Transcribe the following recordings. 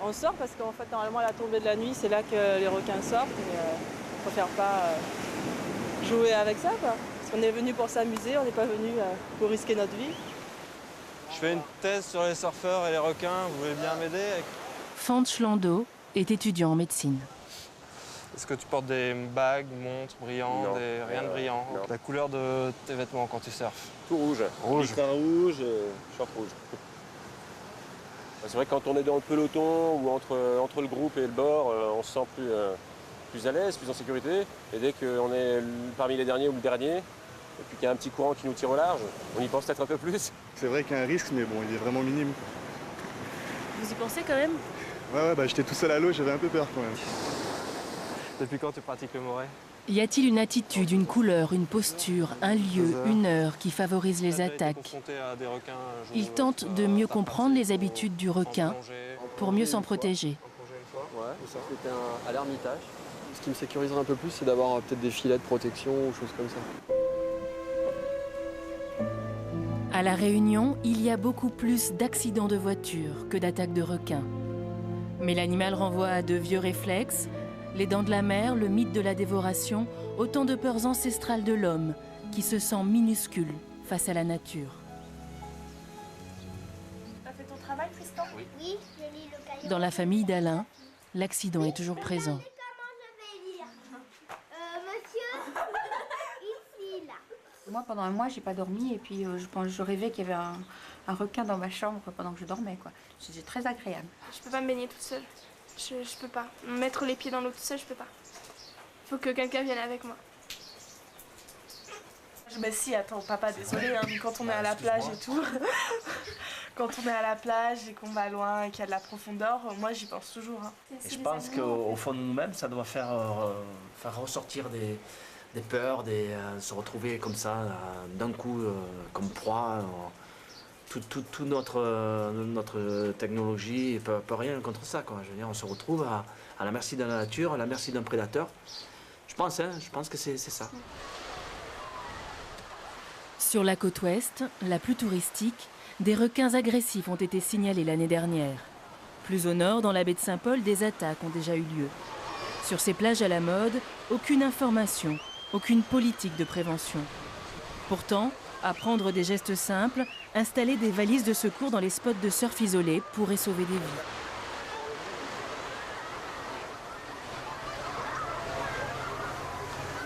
On sort parce qu'en fait, normalement, à la tombée de la nuit, c'est là que les requins sortent. Et on préfère pas jouer avec ça, quoi. Parce qu'on est venu pour s'amuser, on n'est pas venu pour risquer notre vie. Je fais une thèse sur les surfeurs et les requins, vous voulez bien m'aider? Fanch Lando est étudiant en médecine. Est-ce que tu portes des bagues, montres brillantes, Non. rien de brillant? Non. La couleur de tes vêtements quand tu surfes? Tout rouge. Rouge. Écrin rouge, short rouge. C'est vrai que quand on est dans le peloton ou entre le groupe et le bord, on se sent plus à l'aise, plus en sécurité. Et dès qu'on est parmi les derniers ou le dernier, et puis qu'il y a un petit courant qui nous tire au large, on y pense peut-être un peu plus. C'est vrai qu'il y a un risque, mais bon, il est vraiment minime. Vous y pensez quand même? Ouais, j'étais tout seul à l'eau, j'avais un peu peur quand même. Depuis quand tu pratiques le moret? Y a-t-il une attitude, une couleur, une posture, un lieu, une heure qui favorise les attaques? Il tente de mieux comprendre les habitudes du requin pour mieux s'en protéger. Ouais, c'était à l'Ermitage. Ce qui me sécuriserait un peu plus, c'est d'avoir peut-être des filets de protection ou choses comme ça. À La Réunion, il y a beaucoup plus d'accidents de voiture que d'attaques de requins. Mais l'animal renvoie à de vieux réflexes, les dents de la mer, le mythe de la dévoration, autant de peurs ancestrales de l'homme qui se sent minuscule face à la nature. Tu as fait ton travail, Tristan? Oui, je lis le cahier. Dans la famille d'Alain, l'accident est toujours présent. Comment je vais lire Monsieur, ici, là. Moi, pendant un mois, j'ai pas dormi et puis je rêvais qu'il y avait un requin dans ma chambre pendant que je dormais, quoi. C'était très agréable. Je peux pas me baigner toute seule. Je peux pas. Mettre les pieds dans l'eau toute seule, je peux pas. Faut que quelqu'un vienne avec moi. Mais si, attends, papa, désolé, hein, quand on est à la plage et tout, quand on est à la plage et qu'on va loin et qu'il y a de la profondeur, moi j'y pense toujours. Hein. Et je pense qu'au fond de nous-mêmes, ça doit faire ressortir des peurs, se retrouver comme ça, d'un coup, comme proie. Toute notre technologie ne peut rien contre ça, quoi. Je veux dire, on se retrouve à la merci de la nature, à la merci d'un prédateur. Je pense que c'est ça. Sur la côte ouest, la plus touristique, des requins agressifs ont été signalés l'année dernière. Plus au nord, dans la baie de Saint-Paul, des attaques ont déjà eu lieu. Sur ces plages à la mode, aucune information, aucune politique de prévention. Pourtant, apprendre des gestes simples, installer des valises de secours dans les spots de surf isolés pourrait sauver des vies.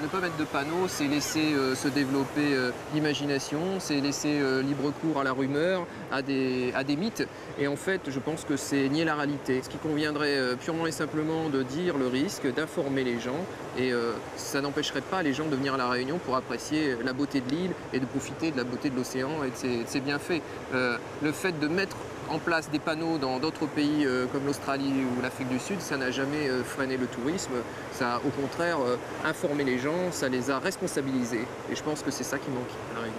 Ne pas mettre de panneaux, c'est laisser se développer l'imagination, c'est laisser libre cours à la rumeur, à des mythes. Et en fait, je pense que c'est nier la réalité. Ce qui conviendrait purement et simplement de dire le risque, d'informer les gens. Et ça n'empêcherait pas les gens de venir à La Réunion pour apprécier la beauté de l'île et de profiter de la beauté de l'océan et de ses bienfaits. Le fait de mettre en place des panneaux dans d'autres pays comme l'Australie ou l'Afrique du Sud, ça n'a jamais freiné le tourisme. Ça a au contraire informé les gens, ça les a responsabilisés. Et je pense que c'est ça qui manque à La Réunion.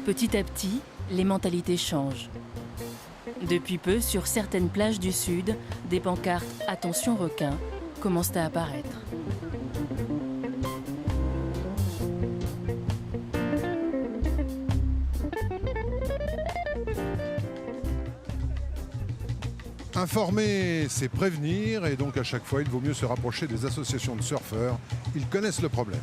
Petit à petit, les mentalités changent. Depuis peu, sur certaines plages du Sud, des pancartes « Attention requin » commencent à apparaître. Informer, c'est prévenir, et donc à chaque fois, il vaut mieux se rapprocher des associations de surfeurs. Ils connaissent le problème.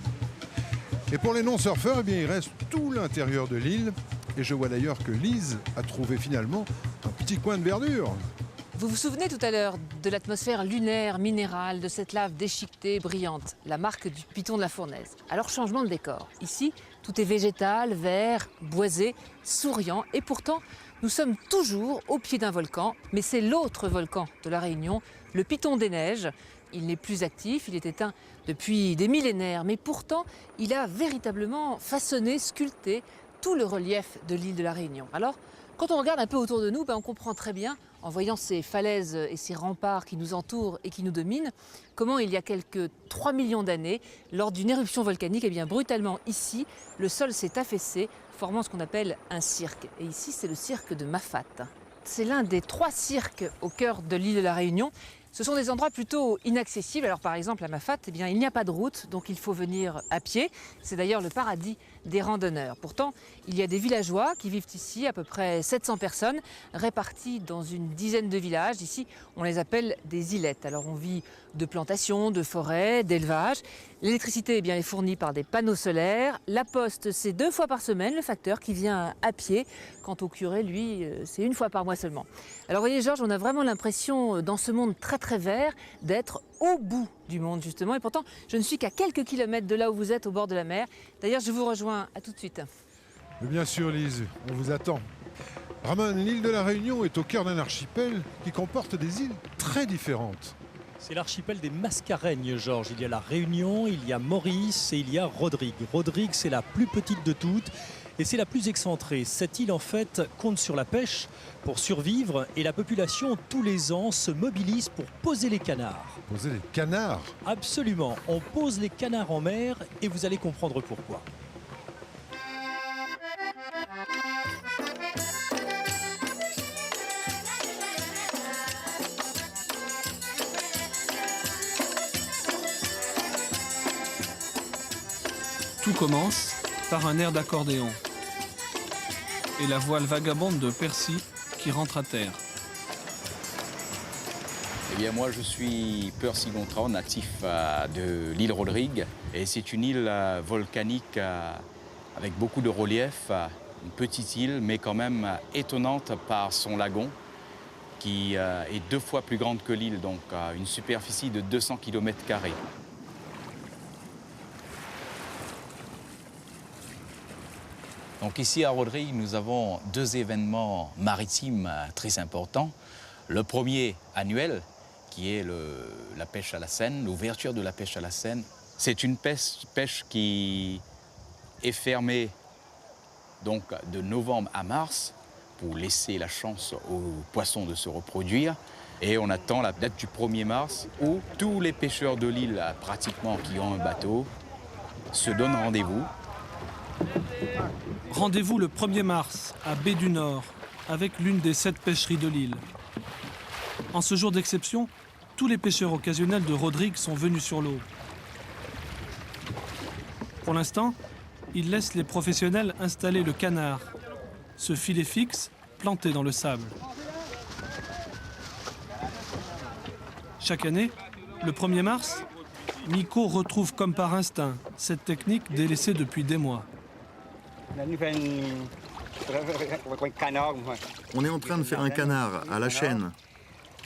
Et pour les non-surfeurs, eh bien, il reste tout l'intérieur de l'île. Et je vois d'ailleurs que Lise a trouvé finalement un petit coin de verdure. Vous vous souvenez tout à l'heure de l'atmosphère lunaire, minérale, de cette lave déchiquetée, brillante, la marque du piton de la Fournaise. Alors changement de décor. Ici, tout est végétal, vert, boisé, souriant, et pourtant, nous sommes toujours au pied d'un volcan, mais c'est l'autre volcan de La Réunion, le Piton des Neiges. Il n'est plus actif, il est éteint depuis des millénaires, mais pourtant, il a véritablement façonné, sculpté tout le relief de l'île de La Réunion. Alors, quand on regarde un peu autour de nous, on comprend très bien, en voyant ces falaises et ces remparts qui nous entourent et qui nous dominent, comment il y a quelques 3 millions d'années, lors d'une éruption volcanique, brutalement ici, le sol s'est affaissé, formant ce qu'on appelle un cirque. Et ici, c'est le cirque de Mafat. C'est l'un des 3 cirques au cœur de l'île de La Réunion. Ce sont des endroits plutôt inaccessibles. Alors par exemple à Mafat, il n'y a pas de route, donc il faut venir à pied. C'est d'ailleurs le paradis des randonneurs. Pourtant, il y a des villageois qui vivent ici, à peu près 700 personnes, réparties dans une dizaine de villages. Ici, on les appelle des îlettes. Alors on vit de plantations, de forêts, d'élevage. L'électricité est fournie par des panneaux solaires. La poste, c'est 2 fois par semaine, le facteur qui vient à pied. Quant au curé, lui, c'est 1 fois par mois seulement. Alors vous voyez, Georges, on a vraiment l'impression, dans ce monde très très vert, d'être au bout du monde, justement. Et pourtant, je ne suis qu'à quelques kilomètres de là où vous êtes, au bord de la mer. D'ailleurs, je vous rejoins. À tout de suite. Bien sûr, Lise, on vous attend. Ramon, l'île de la Réunion est au cœur d'un archipel qui comporte des îles très différentes. C'est l'archipel des Mascareignes, Georges. Il y a la Réunion, il y a Maurice et il y a Rodrigue. Rodrigue, c'est la plus petite de toutes et c'est la plus excentrée. Cette île, en fait, compte sur la pêche pour survivre et la population, tous les ans, se mobilise pour poser les canards. Poser les canards? Absolument. On pose les canards en mer et vous allez comprendre pourquoi. Tout commence par un air d'accordéon et la voile vagabonde de Percy qui rentre à terre. Eh bien moi je suis Percy Gontran, natif de l'île Rodrigue et c'est une île volcanique avec beaucoup de relief, une petite île mais quand même étonnante par son lagon qui est 2 fois plus grande que l'île, donc une superficie de 200 km². Donc ici à Rodrigue, nous avons 2 événements maritimes très importants. Le premier annuel, qui est la pêche à la Seine, l'ouverture de la pêche à la Seine. C'est une pêche qui est fermée donc, de novembre à mars pour laisser la chance aux poissons de se reproduire. Et on attend la date du 1er mars où tous les pêcheurs de l'île, pratiquement qui ont un bateau, se donnent rendez-vous. Rendez-vous le 1er mars à Baie du Nord avec l'une des 7 pêcheries de l'île. En ce jour d'exception, tous les pêcheurs occasionnels de Rodrigue sont venus sur l'eau. Pour l'instant, ils laissent les professionnels installer le canard, ce filet fixe planté dans le sable. Chaque année, le 1er mars, Nico retrouve comme par instinct cette technique délaissée depuis des mois. On est en train de faire un canard à la chaîne.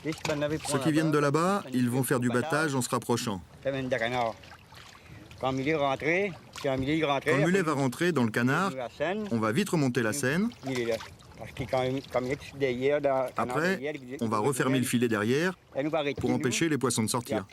Ceux qui viennent de là-bas, ils vont faire du battage en se rapprochant. Quand le mulet va rentrer dans le canard, on va vite remonter la Seine. Après, on va refermer le filet derrière pour empêcher les poissons de sortir.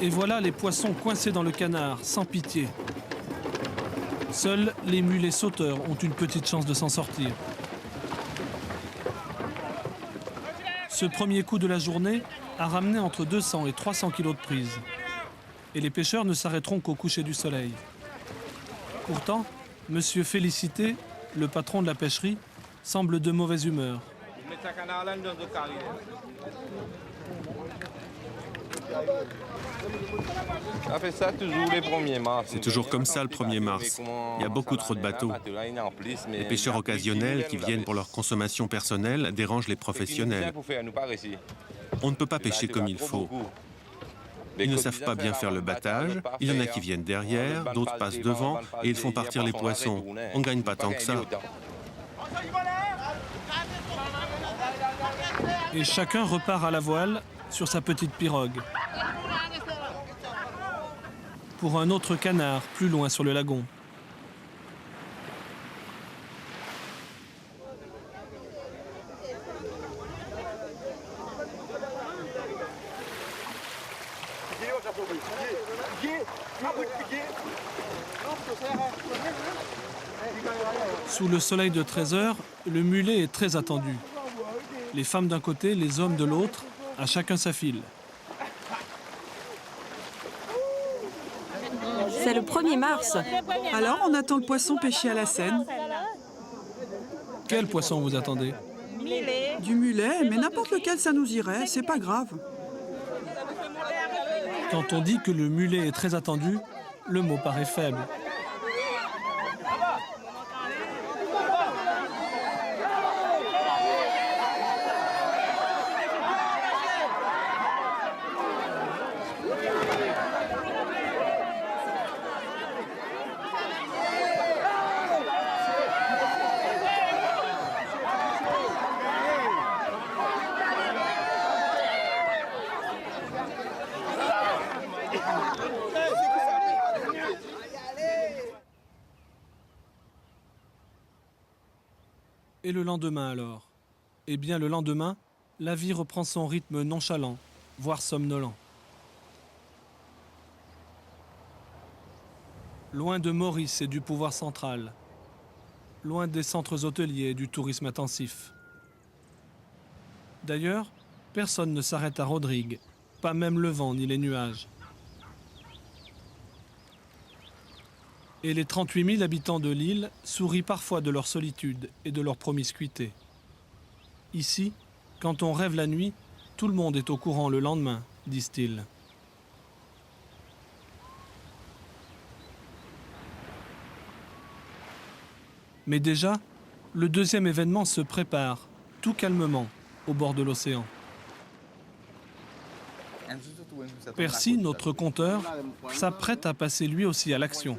Et voilà les poissons coincés dans le canard, sans pitié. Seuls les mulets sauteurs ont une petite chance de s'en sortir. Ce premier coup de la journée a ramené entre 200 et 300 kilos de prise. Et les pêcheurs ne s'arrêteront qu'au coucher du soleil. Pourtant, Monsieur Félicité, le patron de la pêcherie, semble de mauvaise humeur. C'est toujours comme ça le 1er mars. Il y a beaucoup trop de bateaux. Les pêcheurs occasionnels qui viennent pour leur consommation personnelle dérangent les professionnels. On ne peut pas pêcher comme il faut. Ils ne savent pas bien faire le battage, il y en a qui viennent derrière, d'autres passent devant et ils font partir les poissons. On ne gagne pas tant que ça. Et chacun repart à la voile sur sa petite pirogue. Pour un autre canard, plus loin sur le lagon. Sous le soleil de 13 heures, le mulet est très attendu. Les femmes d'un côté, les hommes de l'autre, à chacun sa file. C'est le 1er mars. Alors on attend le poisson pêché à la Seine. Quel poisson vous attendez? Du mulet, mais n'importe lequel ça nous irait, c'est pas grave. Quand on dit que le mulet est très attendu, le mot paraît faible. Et le lendemain alors? Eh bien le lendemain, la vie reprend son rythme nonchalant, voire somnolent. Loin de Maurice et du pouvoir central, loin des centres hôteliers et du tourisme intensif. D'ailleurs, personne ne s'arrête à Rodrigue, pas même le vent ni les nuages. Et les 38 000 habitants de l'île sourient parfois de leur solitude et de leur promiscuité. Ici, quand on rêve la nuit, tout le monde est au courant le lendemain, disent-ils. Mais déjà, le deuxième événement se prépare, tout calmement, au bord de l'océan. Percy, notre conteur, s'apprête à passer lui aussi à l'action.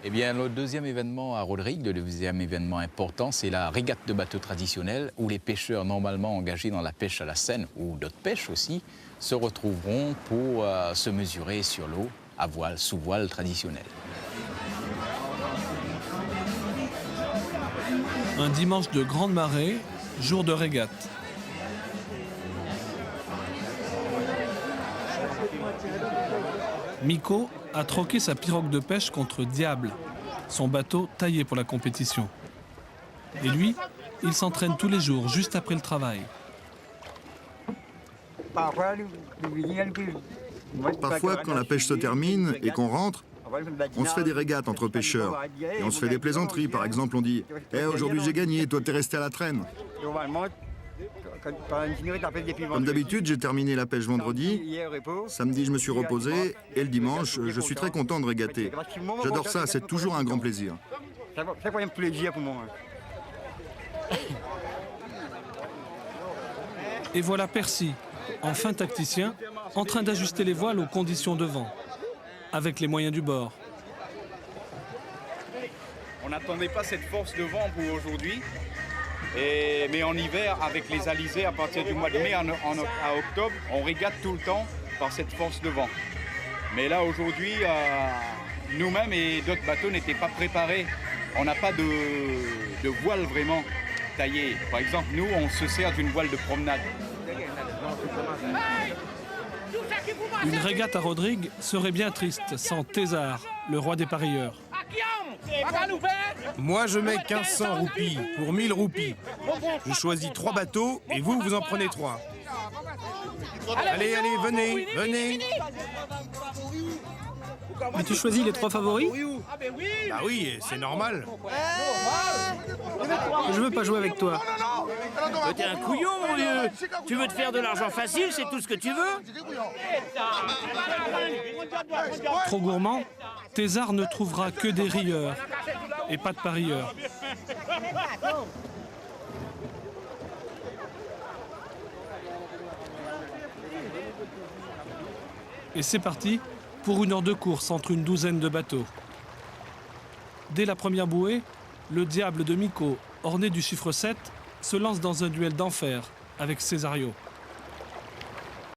Eh bien, le deuxième événement à Rodrigue, le deuxième événement important, c'est la régate de bateaux traditionnelle, où les pêcheurs normalement engagés dans la pêche à la Seine, ou d'autres pêches aussi, se retrouveront pour se mesurer sur l'eau à voile, sous voile traditionnelle. Un dimanche de grande marée, jour de régate. Miko a troqué sa pirogue de pêche contre Diable, son bateau taillé pour la compétition. Et lui, il s'entraîne tous les jours, juste après le travail. Parfois, quand la pêche se termine et qu'on rentre, on se fait des régates entre pêcheurs. Et on se fait des plaisanteries. Par exemple, on dit « Eh, aujourd'hui j'ai gagné, toi t'es resté à la traîne ». Comme d'habitude, j'ai terminé la pêche vendredi. Samedi, je me suis reposé. Et le dimanche, je suis très content de régater. J'adore ça, c'est toujours un grand plaisir. Et voilà Percy, enfin tacticien, en train d'ajuster les voiles aux conditions de vent, avec les moyens du bord. On n'attendait pas cette force de vent pour aujourd'hui, mais en hiver, avec les alizés, à partir du mois de mai à octobre, on régate tout le temps par cette force de vent. Mais là, aujourd'hui, nous-mêmes et d'autres bateaux n'étaient pas préparés. On n'a pas de voile vraiment taillée. Par exemple, nous, on se sert d'une voile de promenade. Une régate à Rodrigue serait bien triste sans Thésard, le roi des parieurs. Moi, je mets 1500 roupies pour 1000 roupies. Je choisis 3 bateaux et vous, vous en prenez 3. Allez, allez, venez, venez. Mais tu choisis les 3 favoris? Bah oui, c'est normal. Je veux pas jouer avec toi. Mais t'es un couillon, mon vieux. Tu veux te faire de l'argent facile, c'est tout ce que tu veux? Trop gourmand, Thésard ne trouvera que des rieurs et pas de parieurs. Et c'est parti pour une heure de course entre une douzaine de bateaux. Dès la première bouée, le diable de Miko, orné du chiffre 7, se lance dans un duel d'enfer avec Césario.